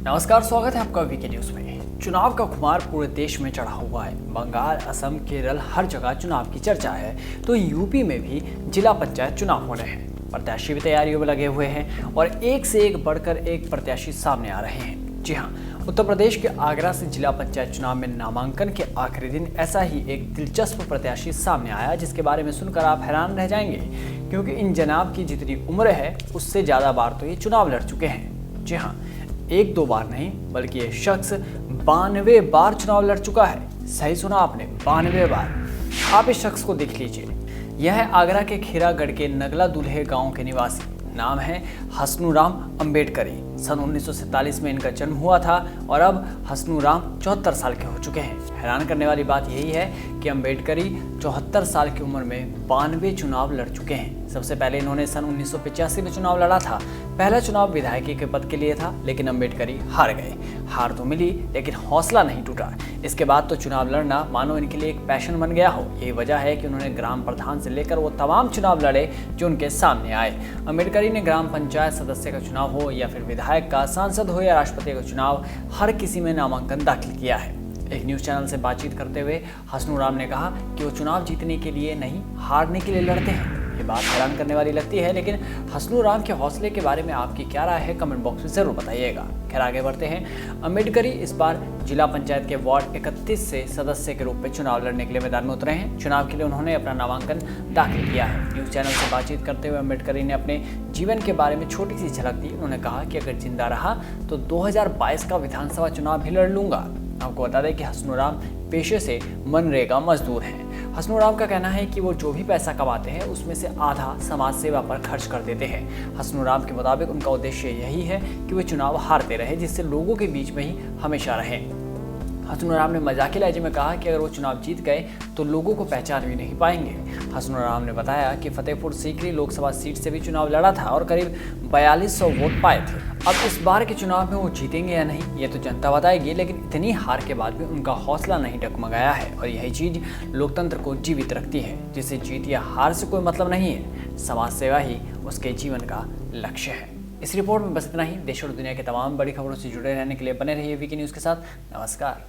नमस्कार, स्वागत है आपका वीके न्यूज में। चुनाव का खुमार पूरे देश में चढ़ा हुआ है। बंगाल, असम, केरल हर जगह चुनाव की चर्चा है, तो यूपी में भी जिला पंचायत चुनाव हो रहे हैं। प्रत्याशी भी तैयारियों में लगे हुए हैं और एक से एक बढ़कर एक प्रत्याशी सामने आ रहे हैं। जी हाँ, उत्तर प्रदेश के आगरा से जिला पंचायत चुनाव में नामांकन के आखिरी दिन ऐसा ही एक दिलचस्प प्रत्याशी सामने आया, जिसके बारे में सुनकर आप हैरान रह जाएंगे, क्योंकि इन जनाब की जितनी उम्र है उससे ज़्यादा बार तो ये चुनाव लड़ चुके हैं। जी हाँ, एक दो बार नहीं बल्कि ये शख्स 92 बार चुनाव लड़ चुका है। सही सुना आपने, 92 बार। आप इस शख्स को देख लीजिए। यह है आगरा के खीरागढ़ के नगला दुल्हे गांव के निवासी। नाम है हसनूराम अम्बेडकरी। सन 1947 में इनका जन्म हुआ था और अब हसनूराम 74 साल के हो चुके हैं। हैरान करने वाली बात यही है कि अम्बेडकरी 74 साल की उम्र में 92 चुनाव लड़ चुके हैं। सबसे पहले इन्होंने सन 1985 में चुनाव लड़ा था। पहला चुनाव विधायकी के पद के लिए था, लेकिन अम्बेडकरी हार गए। हार तो मिली, लेकिन हौसला नहीं टूटा। इसके बाद तो चुनाव लड़ना मानो इनके लिए एक पैशन बन गया हो। यही वजह है कि उन्होंने ग्राम प्रधान से लेकर वो तमाम चुनाव लड़े जो उनके सामने आए। अम्बेडकरी ने ग्राम पंचायत सदस्य का चुनाव हो या फिर विधायक का, सांसद हो या राष्ट्रपति का चुनाव, हर किसी में नामांकन दाखिल किया है। एक न्यूज़ चैनल से बातचीत करते हुए हसनूराम ने कहा कि वो चुनाव जीतने के लिए नहीं, हारने के लिए लड़ते हैं। ये बात हैरान करने वाली लगती है, लेकिन हसनूराम के हौसले के बारे में आपकी क्या राय है, कमेंट बॉक्स में ज़रूर बताइएगा। खैर, आगे बढ़ते हैं। अम्बेडकरी इस बार जिला पंचायत के वार्ड 31 से सदस्य के रूप में चुनाव लड़ने के लिए मैदान में उतरे हैं। चुनाव के लिए उन्होंने अपना नामांकन दाखिल किया है। न्यूज़ चैनल से बातचीत करते हुए अम्बेडकरी ने अपने जीवन के बारे में छोटी सी झलक दी। उन्होंने कहा कि अगर जिंदा रहा तो 2022 का विधानसभा चुनाव भी लड़ लूंगा। आपको बता दें कि हसनूराम पेशे से मनरेगा मजदूर हैं। हसनूराम का कहना है कि वो जो भी पैसा कमाते हैं उसमें से आधा समाज सेवा पर खर्च कर देते हैं। हसनूराम के मुताबिक उनका उद्देश्य यही है कि वे चुनाव हारते रहे, जिससे लोगों के बीच में ही हमेशा रहें। हसनूराम ने मजाकी लहजे में कहा कि अगर वो चुनाव जीत गए तो लोगों को पहचान भी नहीं पाएंगे। हसनूराम ने बताया कि फतेहपुर सीकरी लोकसभा सीट से भी चुनाव लड़ा था और करीब 4200 वोट पाए थे। अब इस बार के चुनाव में वो जीतेंगे या नहीं ये तो जनता बताएगी, लेकिन इतनी हार के बाद भी उनका हौसला नहीं डगमगाया है और यही चीज़ लोकतंत्र को जीवित रखती है, जिसे जीत या हार से कोई मतलब नहीं है। समाज सेवा ही उसके जीवन का लक्ष्य है। इस रिपोर्ट में बस इतना ही। देश और दुनिया के तमाम बड़ी खबरों से जुड़े रहने के लिए बने रहिए वीके न्यूज़ के साथ। नमस्कार।